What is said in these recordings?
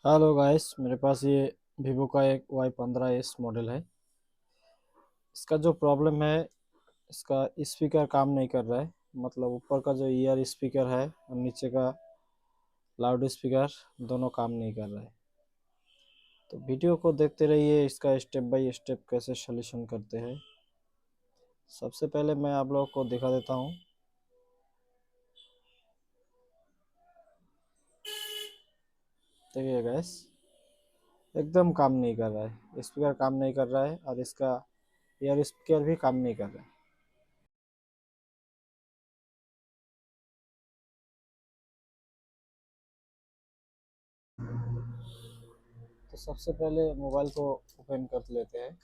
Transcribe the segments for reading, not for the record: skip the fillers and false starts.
Hello guys, मेरे पास ये Vivo का एक Y15s मॉडल है। इसका जो प्रॉब्लम है, इसका स्पीकर काम नहीं कर रहा है। मतलब ऊपर का जो ईयर स्पीकर है और नीचे का लाउड स्पीकर दोनों काम नहीं कर रहा है। तो वीडियो को देखते रहिए, इसका स्टेप बाय स्टेप कैसे सॉल्यूशन करते हैं। सबसे पहले मैं आप लोगों को दिखा देता हूँ। देखिए गैस, एकदम काम नहीं कर रहा है, स्पीकर काम नहीं कर रहा है और इसका ईयर स्पीकर भी काम नहीं कर रहा है। तो सबसे पहले मोबाइल को ओपन कर लेते हैं।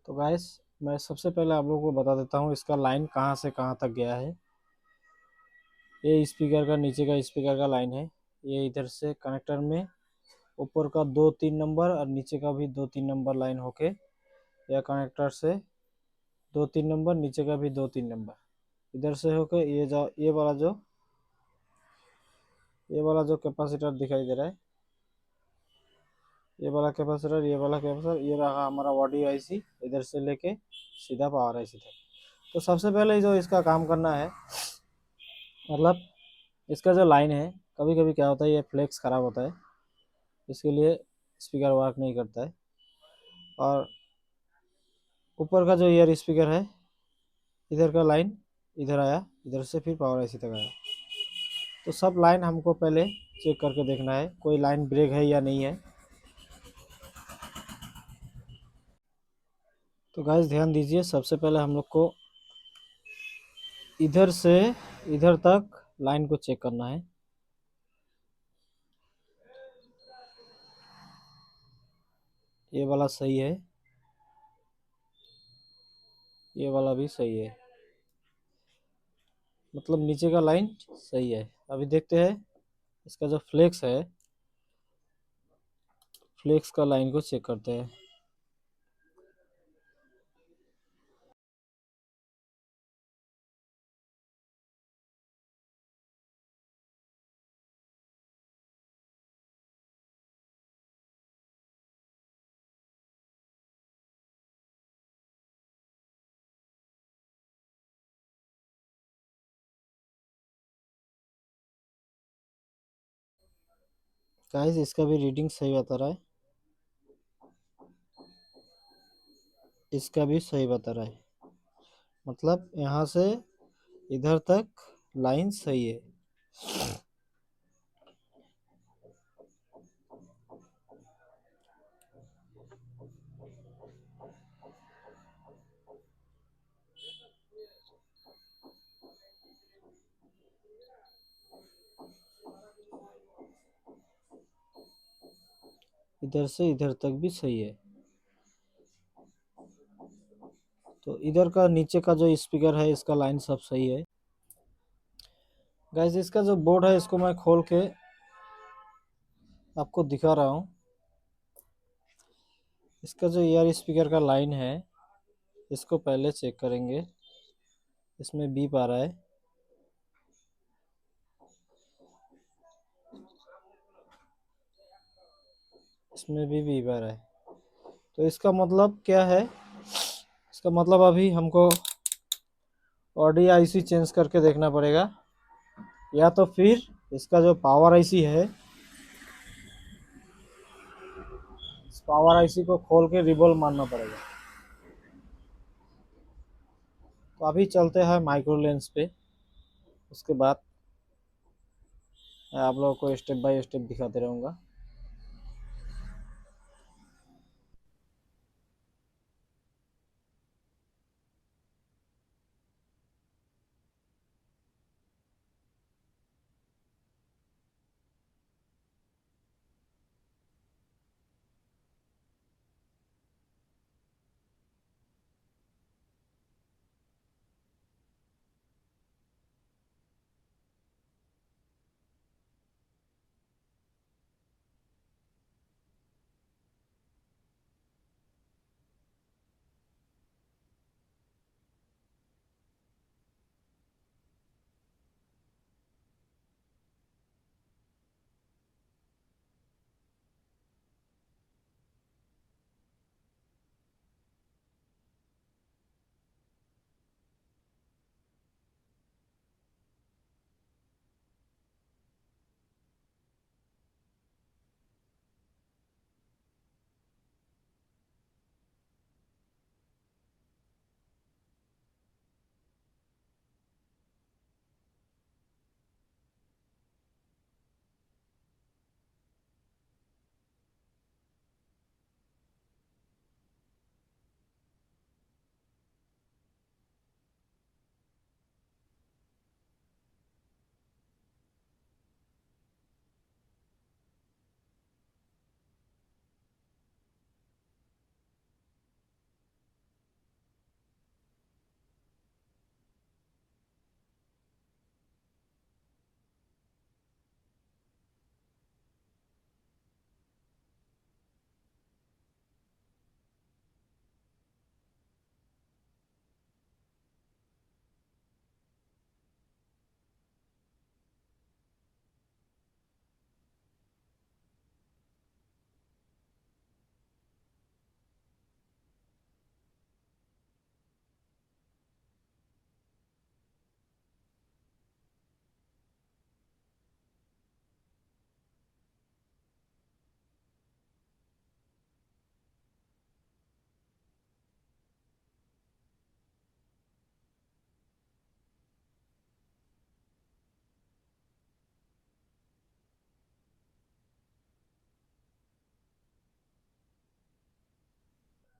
तो गाइस, मैं सबसे पहले आप लोगों को बता देता हूँ इसका लाइन कहाँ से कहाँ तक गया है। ये स्पीकर का नीचे का स्पीकर का लाइन है। ये इधर से कनेक्टर में ऊपर का 2-3 नंबर और नीचे का भी 2-3 नंबर लाइन होके या कनेक्टर से 2-3 नंबर, नीचे का भी 2-3 नंबर इधर से होके ये वाला जो कैपेसिटर दिखाई दे रहा है, ये वाला कैपेसिटर, ये रहा हमारा ऑडियो आईसी। इधर से लेके सीधा पावर आईसी तक। तो सबसे पहले जो इसका काम करना है, मतलब इसका जो लाइन है, कभी कभी क्या होता है, ये फ्लेक्स ख़राब होता है, इसके लिए स्पीकर वर्क नहीं करता है। और ऊपर का जो ईयर स्पीकर है, इधर का लाइन इधर आया, इधर से फिर पावर आईसी तक आया। तो सब लाइन हमको पहले चेक करके देखना है, कोई लाइन ब्रेक है या नहीं है। तो गाइस ध्यान दीजिए, सबसे पहले हम लोग को इधर से इधर तक लाइन को चेक करना है। ये वाला सही है, ये वाला भी सही है, मतलब नीचे का लाइन सही है। अभी देखते हैं इसका जो फ्लेक्स है, फ्लेक्स का लाइन को चेक करते हैं। गाइस इसका भी रीडिंग सही बता रहा है, इसका भी सही बता रहा है। मतलब यहाँ से इधर तक लाइन सही है। इधर से इधर तक भी सही है। तो इधर का नीचे का जो स्पीकर है, इसका लाइन सब सही है। गाइस इसका जो बोर्ड है, इसको मैं खोल के आपको दिखा रहा हूँ। इसका जो ईयर स्पीकर का लाइन है, इसको पहले चेक करेंगे। इसमें बीप आ रहा है, इसमें भी बीप आ रहा है। तो इसका मतलब क्या है? इसका मतलब अभी हमको ऑडियो आईसी चेंज करके देखना पड़ेगा, या तो फिर इसका जो पावर आईसी है, इस पावर आईसी को खोल के रिबॉल मारना पड़ेगा। तो अभी चलते हैं माइक्रो लेंस पे, उसके बाद मैं आप लोगों को स्टेप बाय स्टेप दिखाते रहूँगा।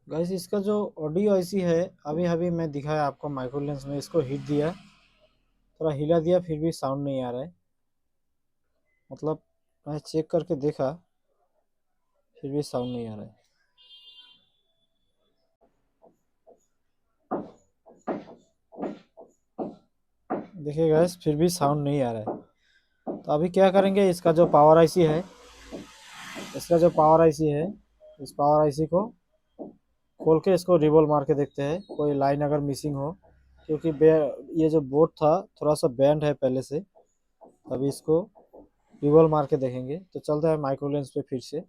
गाइस इसका जो ऑडियो आईसी है, अभी अभी मैं दिखाया आपको माइक्रो लेंस में, इसको हिट दिया, थोड़ा हिला दिया, फिर भी साउंड नहीं आ रहा है। मतलब मैं चेक करके देखा, फिर भी साउंड नहीं आ रहा है। देखिए गाइस, फिर भी साउंड नहीं आ रहा है। तो अभी क्या करेंगे, इसका जो पावर आईसी है, इसका जो पावर आईसी है, इस पावर आईसी को खोल के इसको रिवॉल्व मार के देखते हैं, कोई लाइन अगर मिसिंग हो, क्योंकि ये जो बोर्ड था थोड़ा सा बैंड है पहले से। अभी इसको रिवॉल्व मार के देखेंगे। तो चलते हैं माइक्रो लेंस पे फिर से।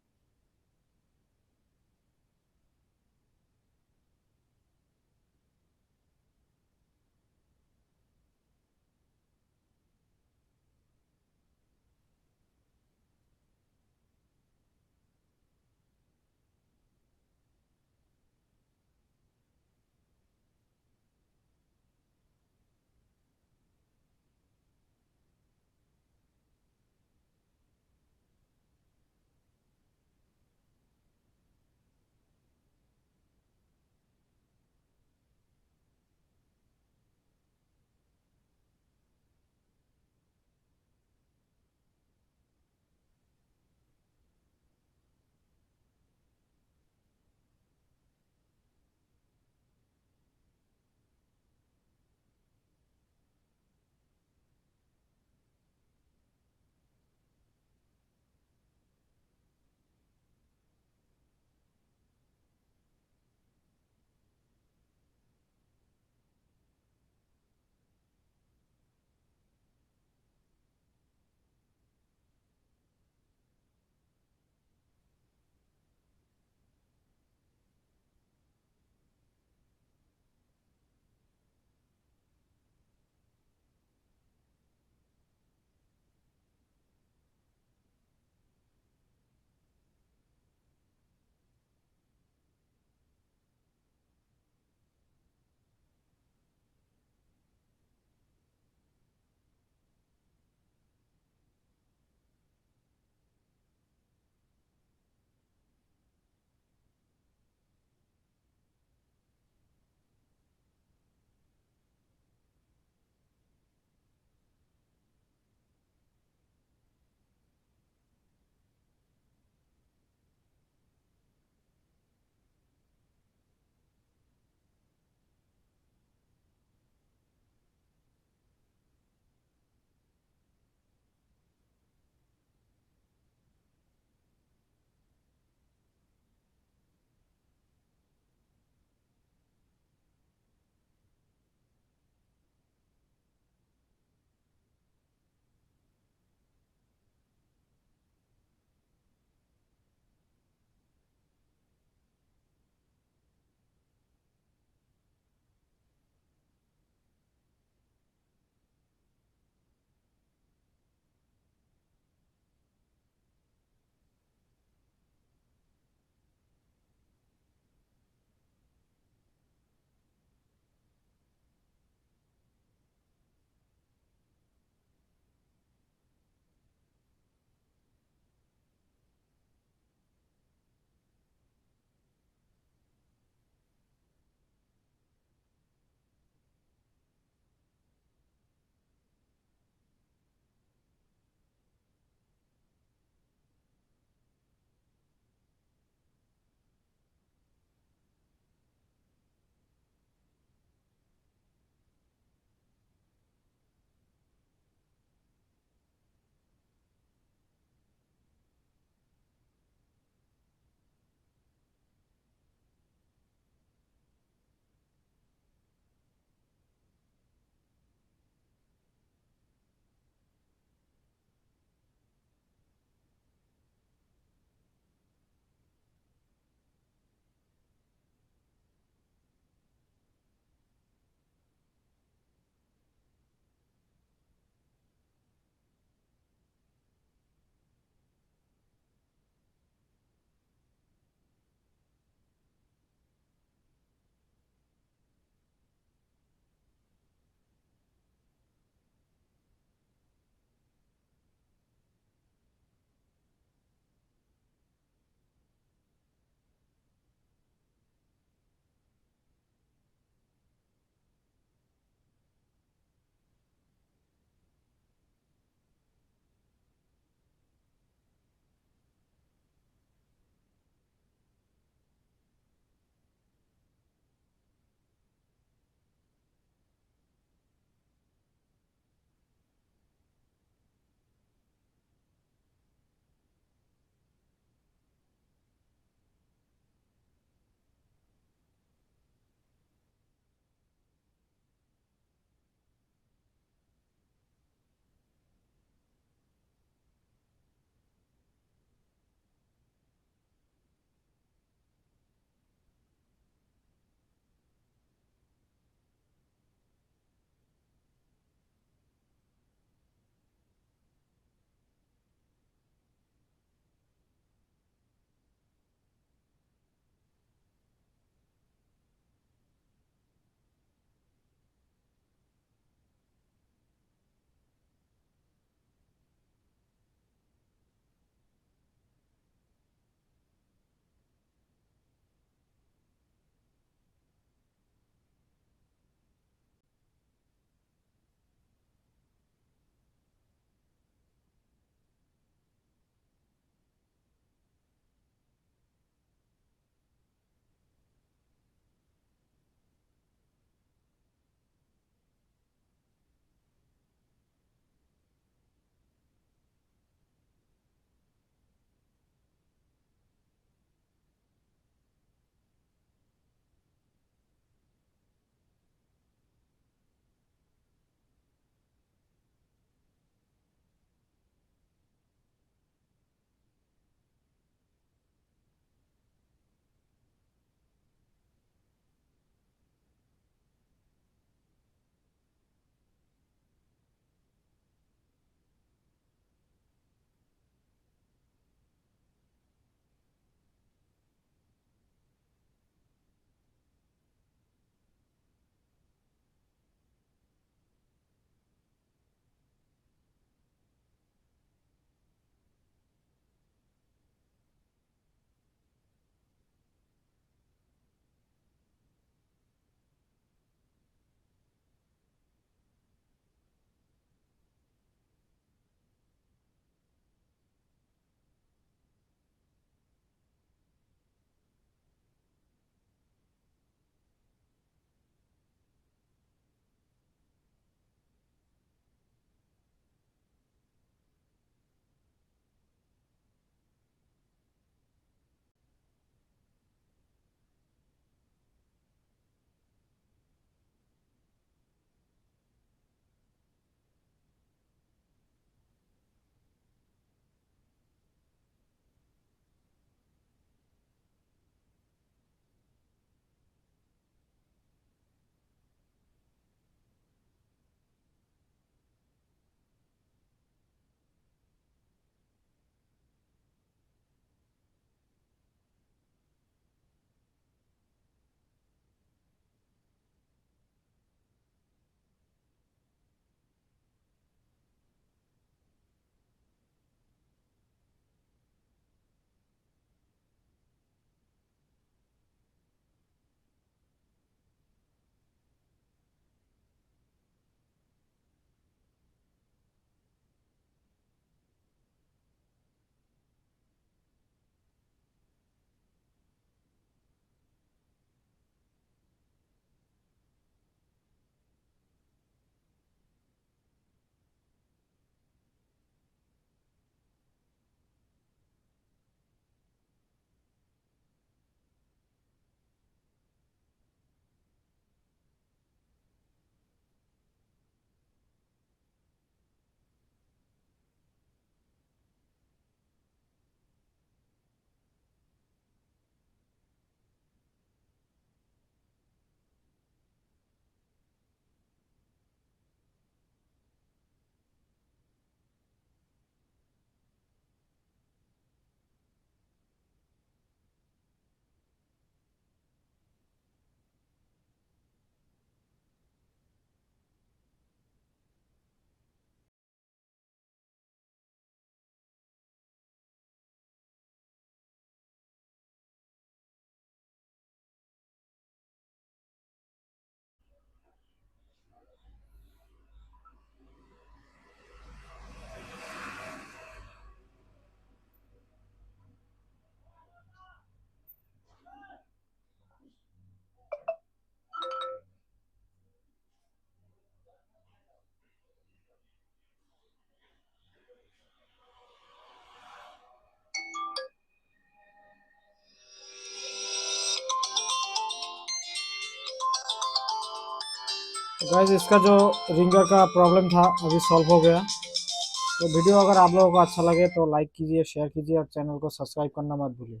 गाइस इसका जो रिंगर का प्रॉब्लम था अभी सॉल्व हो गया। तो वीडियो अगर आप लोगों को अच्छा लगे तो लाइक कीजिए, शेयर कीजिए और चैनल को सब्सक्राइब करना मत भूलिए।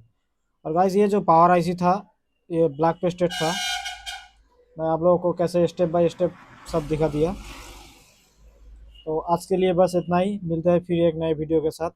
और गाइस ये जो पावर आईसी था ये ब्लैक पेस्टेड था। मैं आप लोगों को कैसे स्टेप बाय स्टेप सब दिखा दिया। तो आज के लिए बस इतना ही, मिलते हैं फिर एक नए वीडियो के साथ।